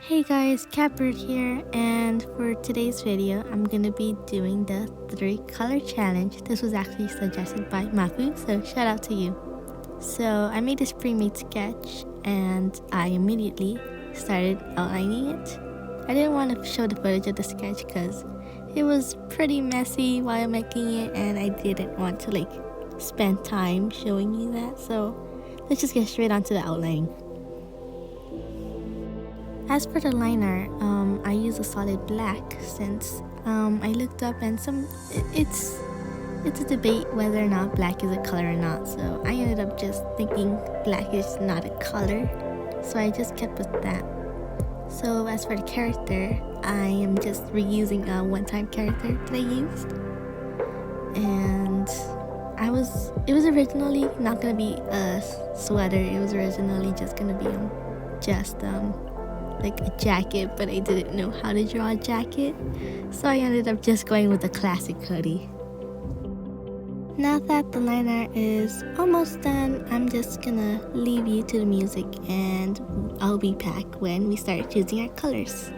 Hey guys, Catbird here, and for today's video, I'm gonna be doing the 3-color challenge. This was actually suggested by Mafu, so shout out to you. So I made this pre-made sketch, and I immediately started outlining it. I didn't want to show the footage of the sketch because it was pretty messy while making it, and I didn't want to spend time showing you that. So let's just get straight onto the outlining. As for the liner, I use a solid black since I looked up and it's a debate whether or not black is a color or not. So I ended up just thinking black is not a color, so I just kept with that. So as for the character, I am just reusing a one-time character that I used, and it was originally not gonna be a sweater. It was originally just gonna be like a jacket, but I didn't know how to draw a jacket, so I ended up just going with a classic hoodie. Now that the liner is almost done, I'm just gonna leave you to the music, and I'll be back when we start choosing our colors.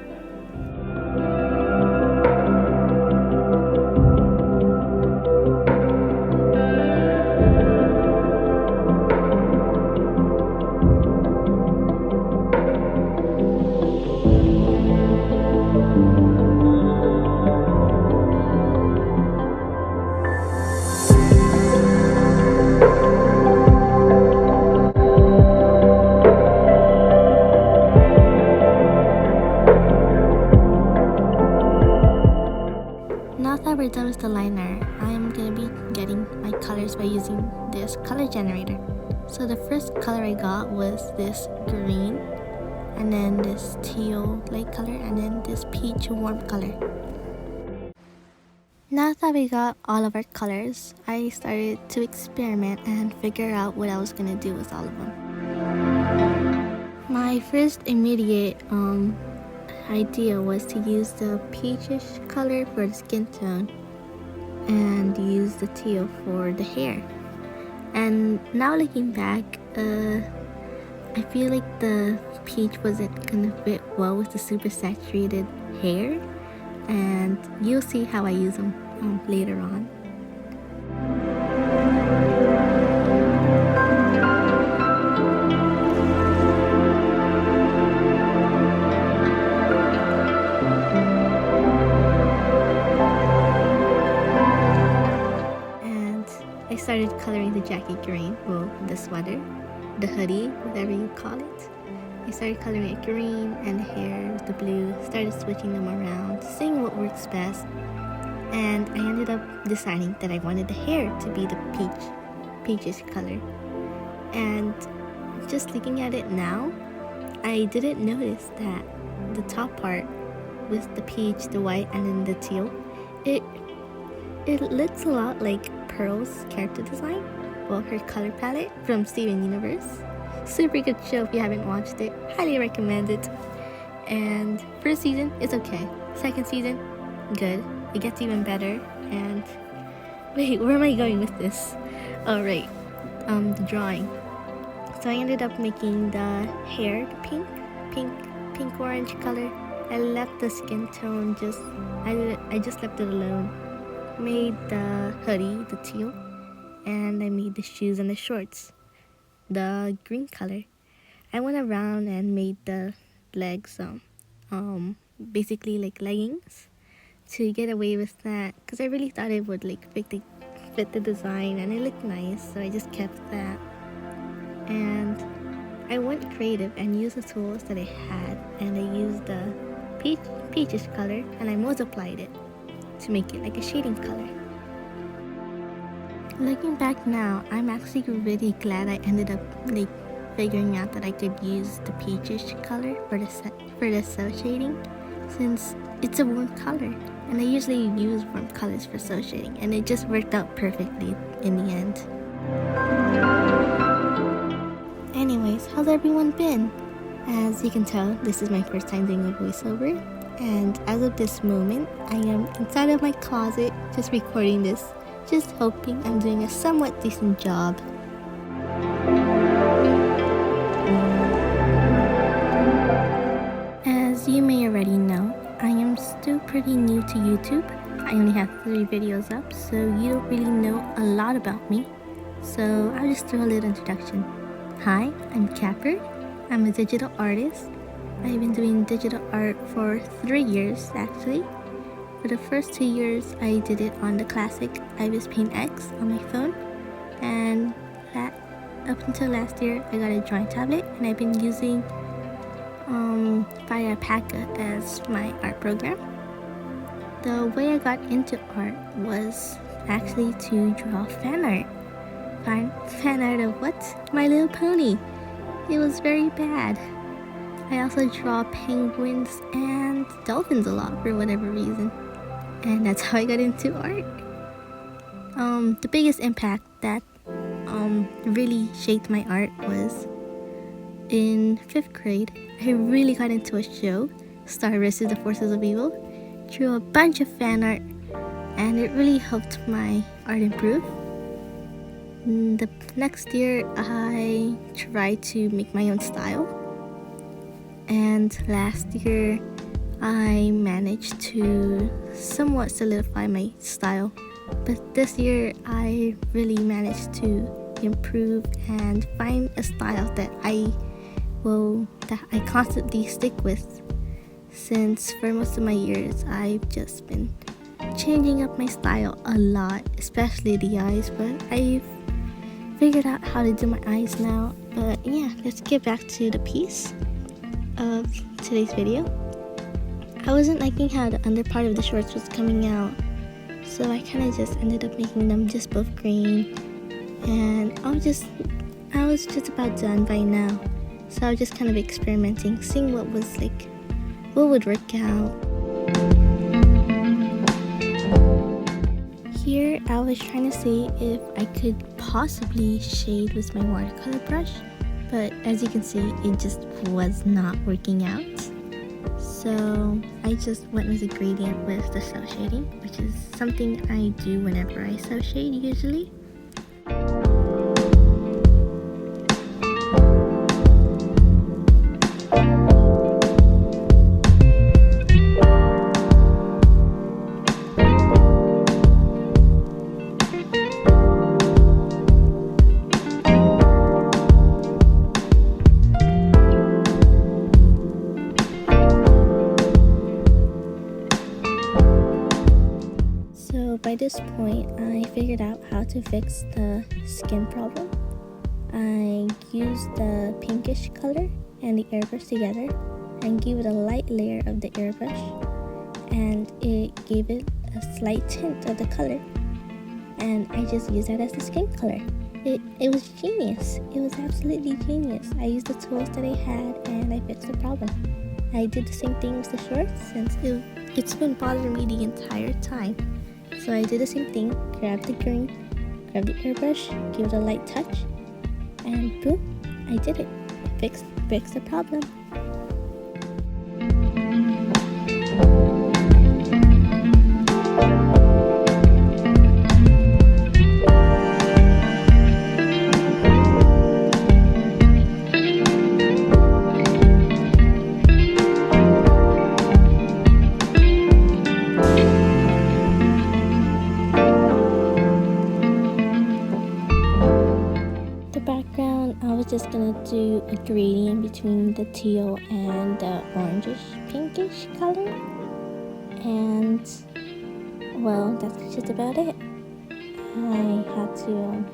Now that we're done with the liner, I'm gonna be getting my colors by using this color generator. So the first color I got was this green, and then this teal light color, and then this peach warm color. Now that we got all of our colors, I started to experiment and figure out what I was gonna do with all of them. My first immediate idea was to use the peachish color for the skin tone and use the teal for the hair. And now looking back, I feel like the peach wasn't gonna fit well with the super saturated hair, and you'll see how I use them later on. I started coloring the jacket green, well, the sweater, the hoodie, whatever you call it. I started coloring it green, and the hair with the blue, started switching them around, seeing what works best, and I ended up deciding that I wanted the hair to be the peachish color. And just looking at it now, I didn't notice that the top part with the peach, the white, and then the teal, it looks a lot like Pearl's character design, well, her color palette from Steven Universe. Super good show if you haven't watched it, highly recommend it. And first season, it's okay. Second season, good. It gets even better. And wait, where am I going with this? Oh right, the drawing. So I ended up making the hair pink orange color. I left the skin tone I just left it alone. Made the hoodie the teal, and I made the shoes and the shorts the green color. I went around and made the legs basically like leggings to get away with that, because I really thought it would fit the design, and it looked nice, so I just kept that. And I went creative and used the tools that I had, and I used the peachish color, and I multiplied it to make it like a shading color. Looking back now, I'm actually really glad I ended up figuring out that I could use the peachish color for the cell shading, since it's a warm color, and I usually use warm colors for cell shading, and it just worked out perfectly in the end. Anyways, how's everyone been? As you can tell, this is my first time doing a voiceover, and as of this moment, I am inside of my closet just recording this, just hoping I'm doing a somewhat decent job. As As you may already know, I am still pretty new to YouTube. I only have 3 videos up, so you don't really know a lot about me. So I'll just throw a little introduction. Hi, I'm Catbird. I'm a digital artist. I've been doing digital art for 3 years actually. For the first 2 years, I did it on the classic Ibis Paint X on my phone. And up until last year, I got a drawing tablet and I've been using FirePaka as my art program. The way I got into art was actually to draw fan art. Fan art of what? My Little Pony. It was very bad. I also draw penguins and dolphins a lot for whatever reason. And that's how I got into art. The biggest impact that really shaped my art was in 5th grade. I really got into a show, Star vs. the Forces of Evil, drew a bunch of fan art, and it really helped my art improve. The next year, I tried to make my own style, and last year, I managed to somewhat solidify my style. But this year, I really managed to improve and find a style that I constantly stick with, since for most of my years I've just been changing up my style a lot, especially the eyes, but I've figured out how to do my eyes now. But yeah, let's get back to the piece of today's video. I wasn't liking how the under part of the shorts was coming out, so I kind of just ended up making them just both green, and I was just about done by now. So I was just kind of experimenting, seeing what would work out. Here I was trying to see if I could possibly shade with my watercolor brush, but as you can see, it just was not working out. So I just went with a gradient with the cell shading, which is something I do whenever I cell shade usually. By this point, I figured out how to fix the skin problem. I used the pinkish color and the airbrush together and gave it a light layer of the airbrush, and it gave it a slight tint of the color, and I just used that as the skin color. It was genius. It was absolutely genius. I used the tools that I had and I fixed the problem. I did the same thing with the shorts since it's been bothering me the entire time. So I did the same thing, grabbed the green, grabbed the airbrush, gave it a light touch, and boom, I did it. Fixed the problem. I was just gonna do a gradient between the teal and the orangish pinkish color, and well, that's just about it. I had to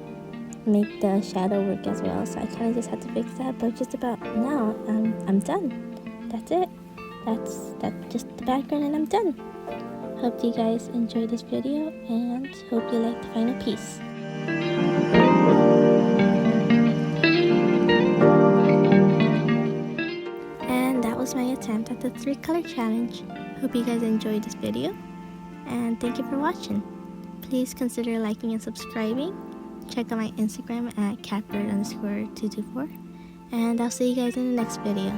make the shadow work as well, so I kind of just had to fix that. But just about now, I'm done. That's it. That's just the background, and I'm done. Hope you guys enjoyed this video, and hope you like the final piece. Was my attempt at the 3-color challenge. Hope you guys enjoyed this video, and thank you for watching. Please consider liking and subscribing. Check out my Instagram at catbird_224, and I'll see you guys in the next video.